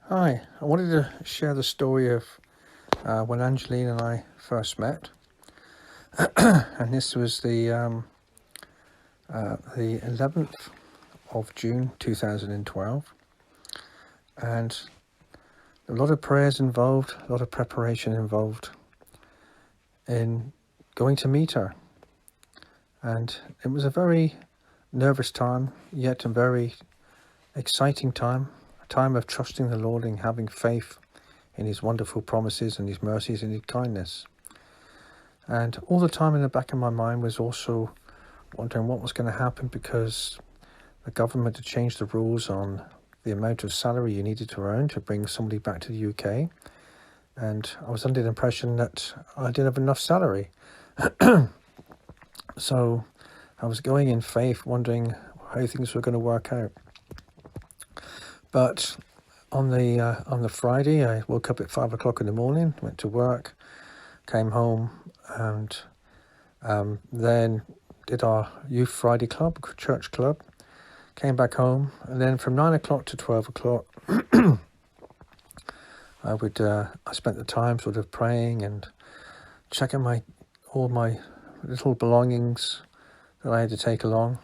Hi, I wanted to share the story of when Angeline and I first met, and this was the 11th of June 2012, and a lot of prayers involved, a lot of preparation involved in going to meet her, and it was a very nervous time, yet a very exciting time, a time of trusting the Lord and having faith in His wonderful promises and His mercies and His kindness. And all the time in the back of my mind was also wondering what was going to happen, because the government had changed the rules on the amount of salary you needed to earn to bring somebody back to the UK. And I was under the impression that I didn't have enough salary. So I was going in faith, wondering how things were going to work out. But on the Friday, I woke up at 5 o'clock in the morning, went to work, came home, and then did our Youth Friday Club, church club, came back home, and then from 9 o'clock to 12 o'clock, I spent the time sort of praying and checking all my little belongings that I had to take along,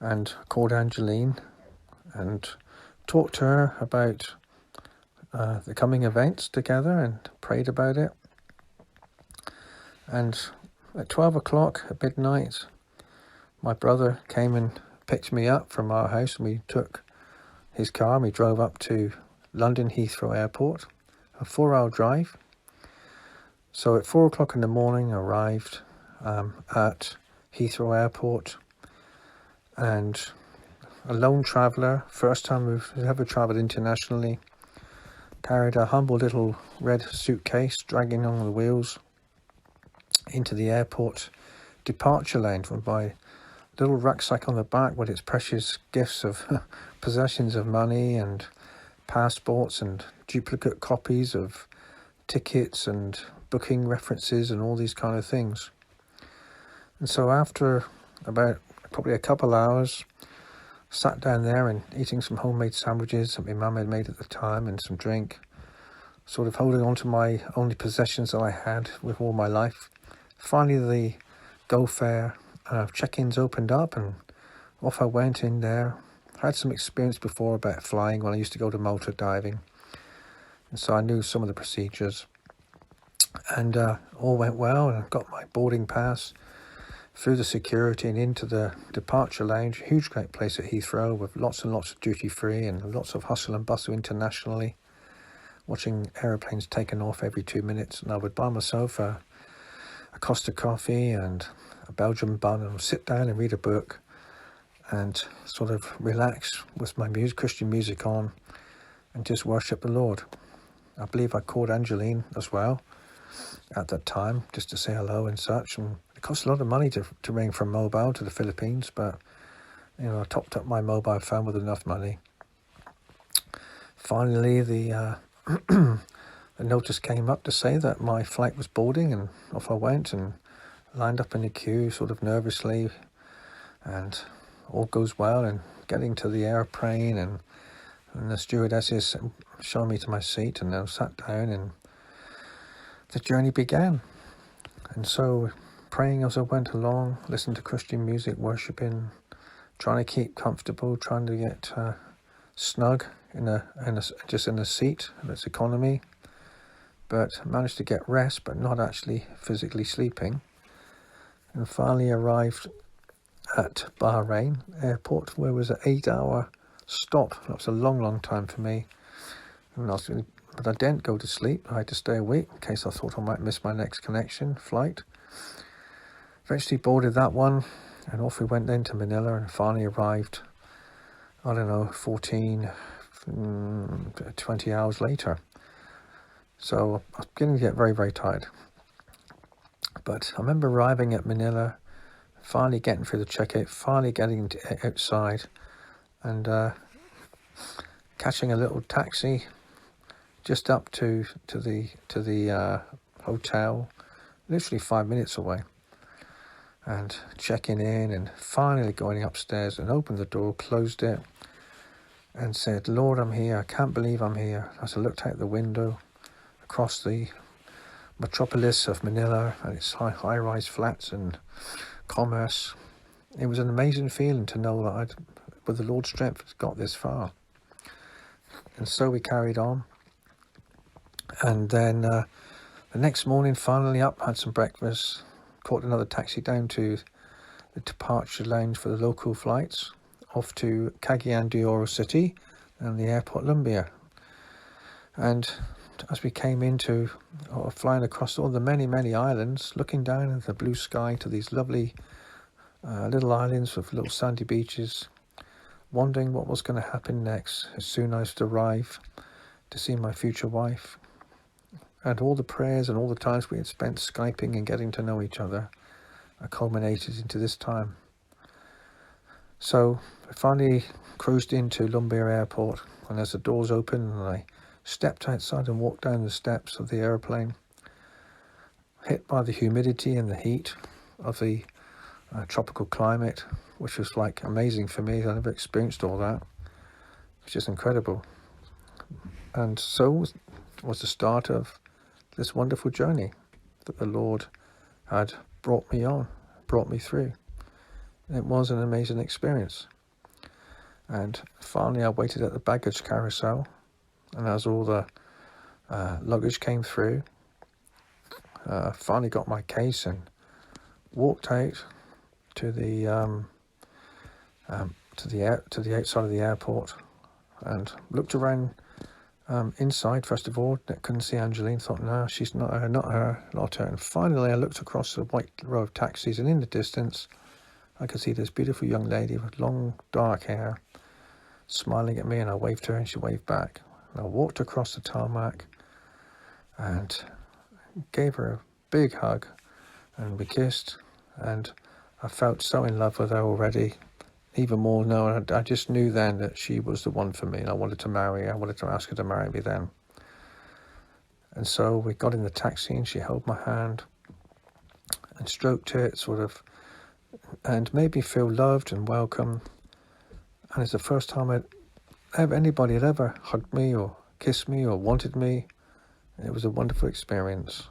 and called Angeline and talked to her about the coming events together and prayed about it. And at 12 o'clock at midnight, my brother came and picked me up from our house, and we took his car and we drove up to London Heathrow Airport, a 4-hour drive. So at 4 o'clock in the morning, I arrived at Heathrow Airport, and a lone traveller, first time we've ever travelled internationally, carried a humble little red suitcase dragging on the wheels into the airport departure lane, with my little rucksack on the back with its precious gifts of possessions of money and passports and duplicate copies of tickets and booking references and all these kind of things. And so after about probably a couple hours, sat down there and eating some homemade sandwiches that my mum had made at the time and some drink, sort of holding on to my only possessions that I had with all my life. Finally, the GoFare check-ins opened up, and off I went in there. I had some experience before about flying when I used to go to motor diving, and so I knew some of the procedures. And all went well, and I got my boarding pass through the security and into the departure lounge. A huge, great place at Heathrow with lots and lots of duty-free and lots of hustle and bustle internationally, watching aeroplanes taking off every 2 minutes. And I would buy myself a Costa coffee and a Belgian bun and sit down and read a book and sort of relax with my Christian music on and just worship the Lord. I believe I called Angeline as well at that time just to say hello and such, and it costs a lot of money to ring from mobile to the Philippines, but I topped up my mobile phone with enough money. Finally, the notice came up to say that my flight was boarding, and off I went and lined up in the queue sort of nervously, and all goes well, and getting to the airplane, and the stewardesses showed me to my seat, and I sat down, and the journey began. And so praying as I went along, listening to Christian music, worshipping, trying to keep comfortable, trying to get snug in a seat that's economy, but managed to get rest, but not actually physically sleeping. And finally arrived at Bahrain airport, where it was an 8-hour stop. That was a long, long time for me. But I didn't go to sleep. I had to stay awake in case I thought I might miss my next flight. Eventually boarded that one, and off we went then to Manila, and finally arrived, 20 hours later. So I was beginning to get very, very tired. But I remember arriving at Manila, finally getting through the checkout, finally getting outside, and catching a little taxi just up to the hotel, literally 5 minutes away, and checking in, and finally going upstairs and opened the door, closed it, and said, Lord, I'm here. I can't believe I'm here. As I looked out the window across the metropolis of Manila and its high-rise flats and commerce, it was an amazing feeling to know that I'd, with the Lord's strength, got this far. And so we carried on. And then the next morning, finally up, had some breakfast, caught another taxi down to the departure lounge for the local flights, off to Cagayan de Oro City and the airport Lumbia. And as we came into, or flying across all the many, many islands, looking down at the blue sky to these lovely little islands with little sandy beaches, wondering what was going to happen next as soon as I'd arrive to see my future wife. And all the prayers and all the times we had spent Skyping and getting to know each other culminated into this time. So I finally cruised into Lumbia Airport, and as the doors opened and I stepped outside and walked down the steps of the airplane, hit by the humidity and the heat of the tropical climate, which was like amazing for me. I never experienced all that. It was just incredible. And so was the start of this wonderful journey that the Lord had brought me through. It was an amazing experience. And finally I waited at the baggage carousel, and as all the luggage came through, finally got my case and walked out to the outside of the airport and looked around inside. First of all, I couldn't see Angeline. Thought, no, she's not her. And finally, I looked across the white row of taxis, and in the distance, I could see this beautiful young lady with long dark hair, smiling at me, and I waved to her, and she waved back. And I walked across the tarmac, and gave her a big hug, and we kissed, and I felt so in love with her already. Even more, no, I just knew then that she was the one for me, and I wanted to marry her. I wanted to ask her to marry me then. And so we got in the taxi, and she held my hand and stroked it, sort of, and made me feel loved and welcome. And it's the first time anybody had ever hugged me or kissed me or wanted me. It was a wonderful experience.